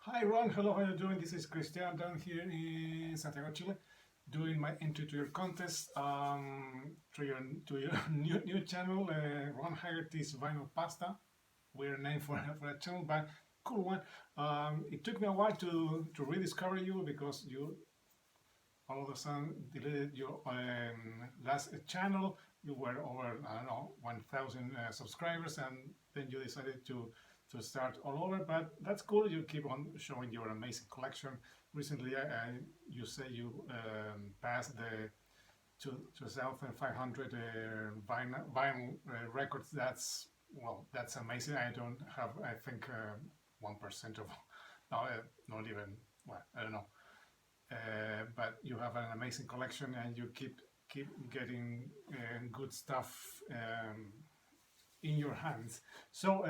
Hi Ron, hello, how are you doing? This is Christian down here in Santiago, Chile, doing my entry to your contest to your new channel, Ron Haggerty's Vinyl Pasta. Weird name for a channel, but cool one. It took me a while to rediscover you because you all of a sudden deleted your last channel. You were over, I don't know, 1,000 subscribers, and then you decided to start all over. But that's cool. You keep on showing your amazing collection. Recently, you say you passed the 2,500 vinyl records. That's amazing. I don't have, I think, 1% of, not even, well, I don't know, but you have an amazing collection and you keep getting good stuff in your hands. So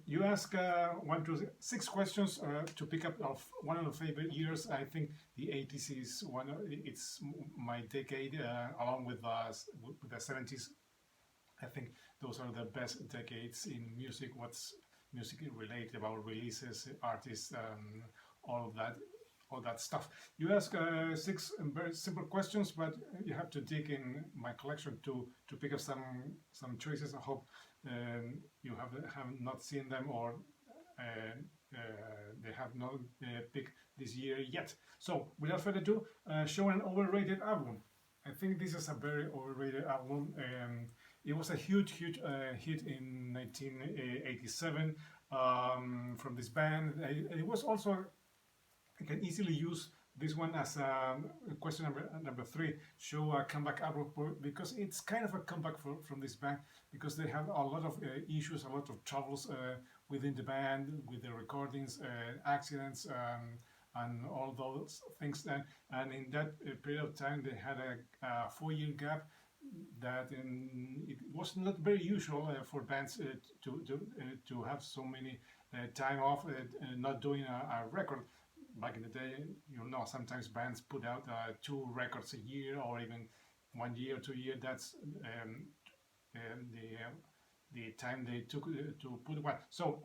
you ask 1 to 6 questions to pick up of one of the favorite years. I think the 80s is it's my decade, along with the 70s. I think those are the best decades in music. What's music related about releases, artists, all of that, all that stuff. You ask 6 very simple questions, but you have to dig in my collection to pick up some choices. I hope you have not seen them, or they have not picked this year yet. So without further ado, show an overrated album. I think this is a very overrated album. It was a huge hit in 1987 from this band. It was also, I can easily use this one as question number 3. Show a comeback album because it's kind of a comeback from this band, because they have a lot of issues, a lot of troubles within the band, with the recordings, accidents, and all those things. And in that period of time, they had a 4-year gap that it was not very usual for bands to have so many time off, not doing a record. Back in the day, sometimes bands put out 2 records a year, or even 1 year, 2 years. That's the time they took to put one. So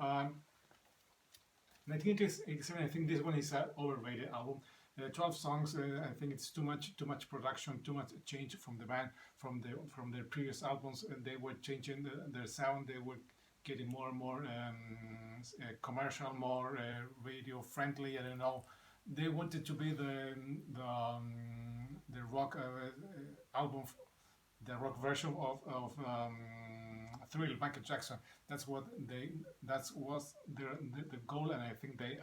1987, I think this one is an overrated album. 12 songs. I think it's too much production, too much change from the band, from their previous albums. They were changing their sound. They were getting more and more commercial, more radio friendly. I don't know. They wanted to be the rock album, the rock version of Thrill, Michael Jackson. That was the goal, and I think they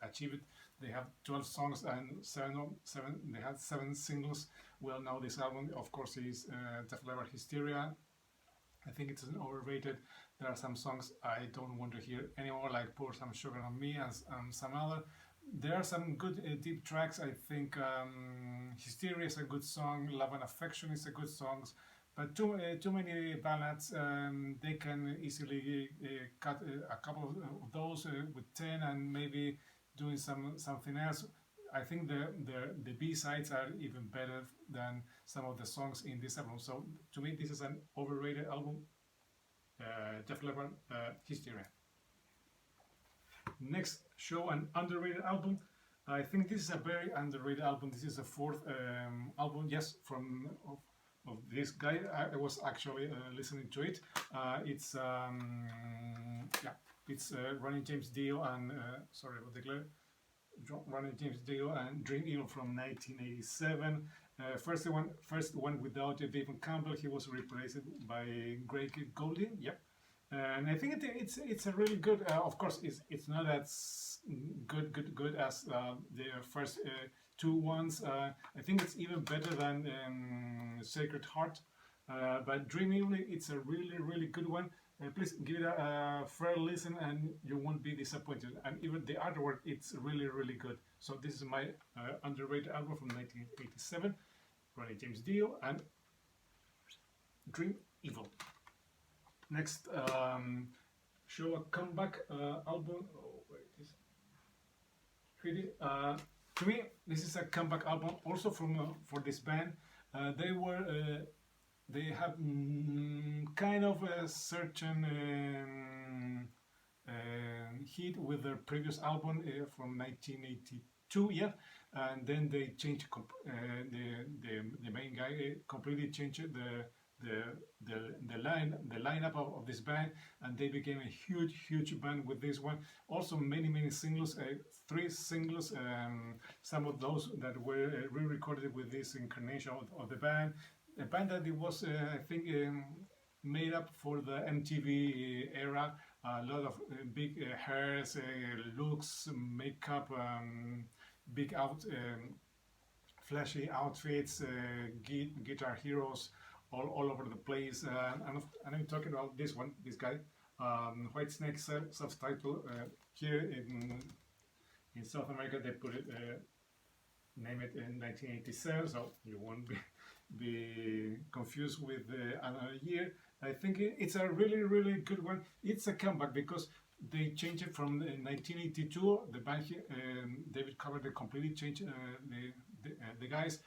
achieved it. They have 12 songs and seven. They had 7 singles. Well, now this album, of course, is Def Leppard Hysteria. I think it's an overrated. There are some songs I don't want to hear anymore, like Pour Some Sugar on Me and some other. There are some good deep tracks. I think Hysteria is a good song. Love and Affection is a good song. But too many ballads. They can easily cut a couple of those with 10 and maybe doing something else. I think the B-sides are even better than some of the songs in this album. So to me, this is an overrated album. Def Leppard, Hysteria. Next, show an underrated album. I think this is a very underrated album. This is the 4th album, yes, of this guy. I was actually listening to it. It's Ronnie James Dio and Ronnie James Dio and Dream Evil from 1987. First one without David Campbell. He was replaced by Greg Goulding. Yep. And I think it's a really good. Of course, it's not as good as the first 2 ones. I think it's even better than Sacred Heart. But Dream Evil, it's a really good one. Please give it a fair listen, and you won't be disappointed. And even the artwork, it's really good. So this is my underrated album from 1987, Ronnie James Dio and Dream Evil. Next, show a comeback album. Oh, where it is? Here it is. To me, this is a comeback album, also for this band. They have kind of a certain hit with their previous album from 1982, yeah, and then they changed the main guy completely changed the lineup of this band, and they became a huge band with this one. Also many singles, 3 singles, some of those that were re-recorded with this incarnation of the band. A band that it was I think made up for the MTV era. A lot of big hairs, looks, makeup, big flashy outfits, guitar heroes all over the place. And I'm talking about this guy, Whitesnake subtitle. Here in South America they put it, name it in 1987, so you won't be confused with another year. I think it's a really good one. It's a comeback because they changed it from 1982. The band David Coverdale completely changed the guys.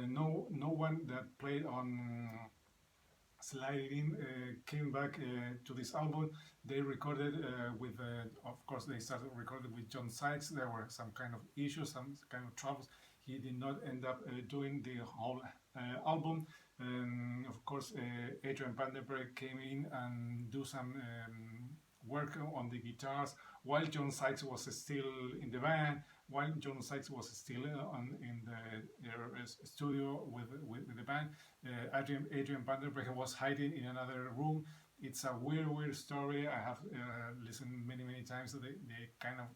No one that played on Sliding came back to this album. They recorded with, of course, they started recording with John Sykes. There were some kind of issues, some kind of troubles. He did not end up doing the whole album. Of course, Adrian Vandenberg came in and do some work on the guitars while John Sykes was still in the band. While John Sykes was still in the studio with the band, Adrian Vandenberg was hiding in another room. It's a weird story. I have listened many times. They kind of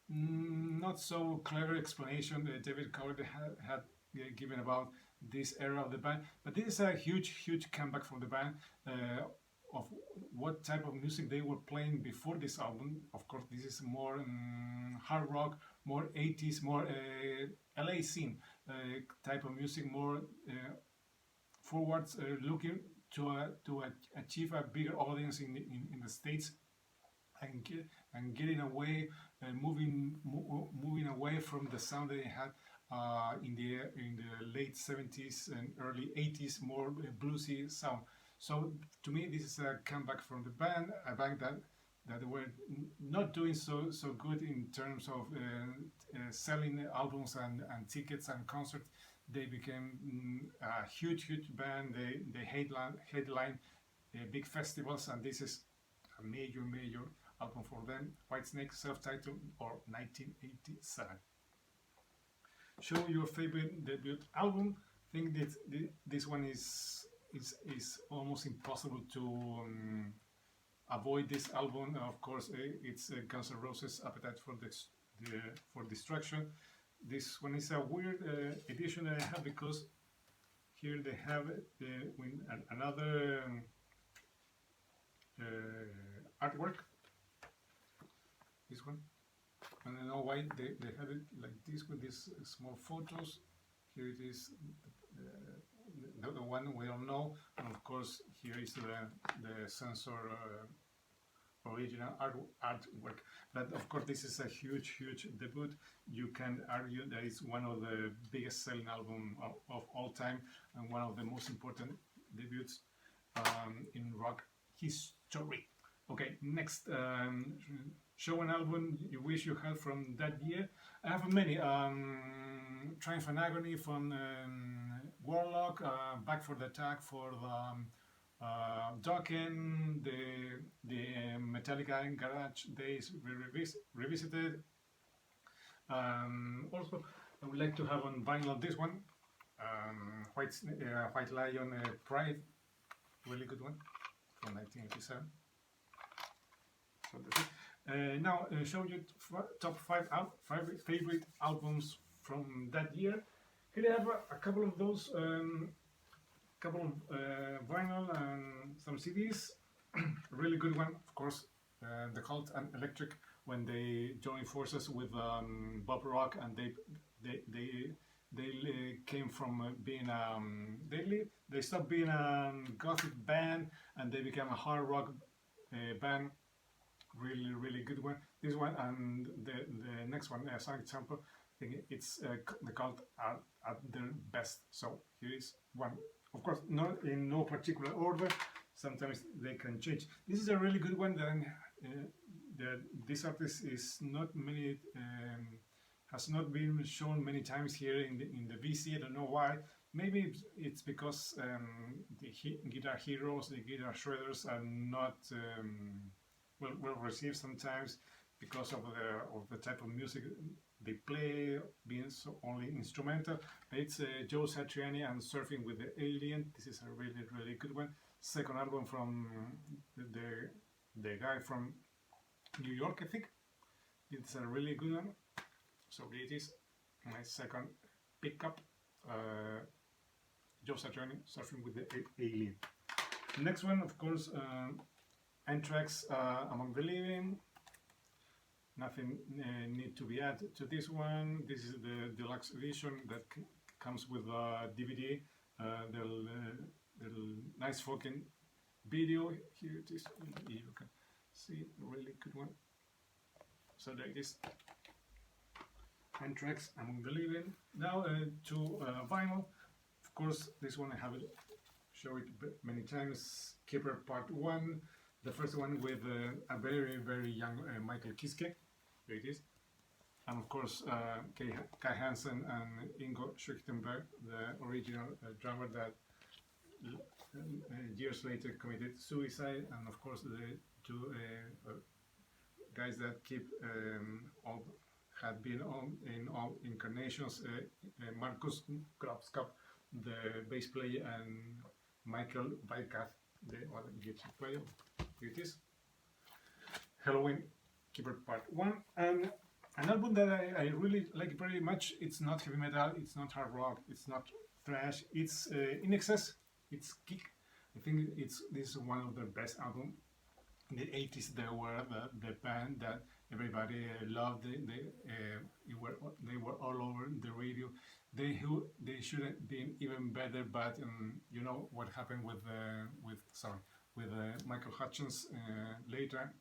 not so clever explanation that David Coverdale had given about this era of the band, but this is a huge comeback from the band of what type of music they were playing before this album. Of course, this is more hard rock, more 80s, more LA scene type of music, more forwards, looking to achieve a bigger audience in the States, and getting away, moving away from the sound they had in the late 70s and early 80s, more bluesy sound. So to me, this is a comeback from the band, a band that were not doing so good in terms of selling albums and tickets and concerts. They became a huge band. They headline big festivals, and this is a major album for them. Whitesnake, self-titled, or 1987. Show your favorite debut album. I think that this one is almost impossible to avoid this album. Of course, it's Guns N' Roses' Appetite for Destruction. This one is a weird edition that I have because here they have another artwork. This one. I don't know why they have it like this with these small photos. Here it is, the one we don't know, and of course here is the censor original artwork. But of course this is a huge debut. You can argue that it's one of the biggest selling album of all time and one of the most important debuts in rock history. Okay, next, show an album you wish you had from that year. I have many. Triumph and Agony from Warlock, Back for the Attack for the Dokken, the Metallica Garage Days revisited. Also, I would like to have on vinyl this one, White Lion Pride, really good one from 1987. So that's it. Now show you top 5 favorite albums from that year. Here I have a couple of those, couple of vinyl and some CDs. A really good one, of course, The Cult and Electric, when they joined forces with Bob Rock, and they came from being they stopped being a gothic band and they became a hard rock band. Really good one. This one and the next one, as an example, I think it's The Cult at their best. So here is one. Of course, not in no particular order. Sometimes they can change. This is a really good one that that this artist is not many has not been shown many times here in the VC. I don't know why. Maybe it's because the guitar heroes, the guitar shredders, are not well received sometimes because of the type of music they play, being so only instrumental. It's Joe Satriani and Surfing with the Alien. This is a really good one. Second album from the guy from New York, I think. It's a really good one. So it is my second pickup. Joe Satriani, Surfing with the Alien. Next one, of course, Anthrax, Among the Living. Nothing need to be added to this one. This is the deluxe edition that comes with a DVD. The nice fucking video. Here it is. You can see a really good one. So there it is. Anthrax, Among the Living. Now to vinyl. Of course, this one I have shown it many times. Keeper Part 1. The first one with a very young Michael Kiske. There it is. And of course, Kai Hansen and Ingo Schüchtenberg, the original drummer that years later committed suicide, and of course the two guys that keep had been on in all incarnations, Markus Grabskap, the bass player, and Michael Weikath, the other guitar player. Here it is. Halloween Keeper Part 1, and an album that I really like very much. It's not heavy metal, it's not hard rock, it's not thrash, it's In Excess, it's kick. I think this is one of their best albums. In the 80s, they were the band that everybody loved. They were all over the radio. They should have been even better, but you know what happened with Michael Hutchence later,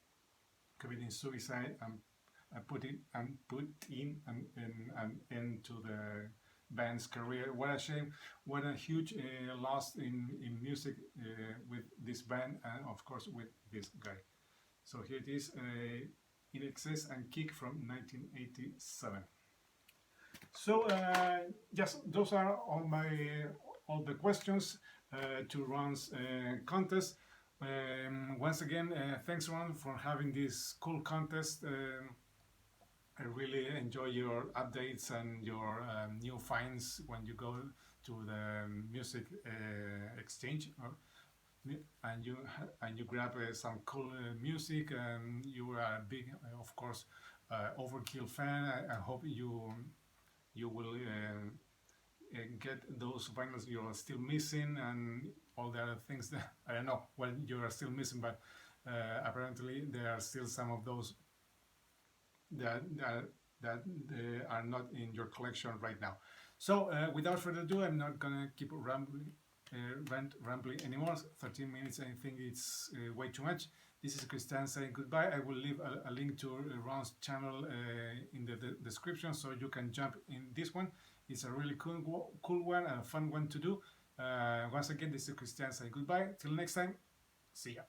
committing suicide and put in an end to the band's career. What a shame! What a huge loss in music with this band, and of course with this guy. So here it is, In Excess and Kick from 1987. So yes, those are all the questions to Ron's contest. Once again, thanks Ron for having this cool contest. I really enjoy your updates and your new finds when you go to the music exchange, and you grab some cool music. And you are a big, of course, Overkill fan. I hope you will get those vinyls you are still missing, and all the other things that I don't know what you are still missing, but apparently there are still some of those that are not in your collection right now. So without further ado, I'm not gonna keep rambling anymore. 13 minutes, I think it's way too much. This is Christian saying goodbye. I will leave a link to Ron's channel in the description, so you can jump in this one. It's a really cool one and a fun one to do. Once again, this is Christian saying goodbye. Till next time, see ya.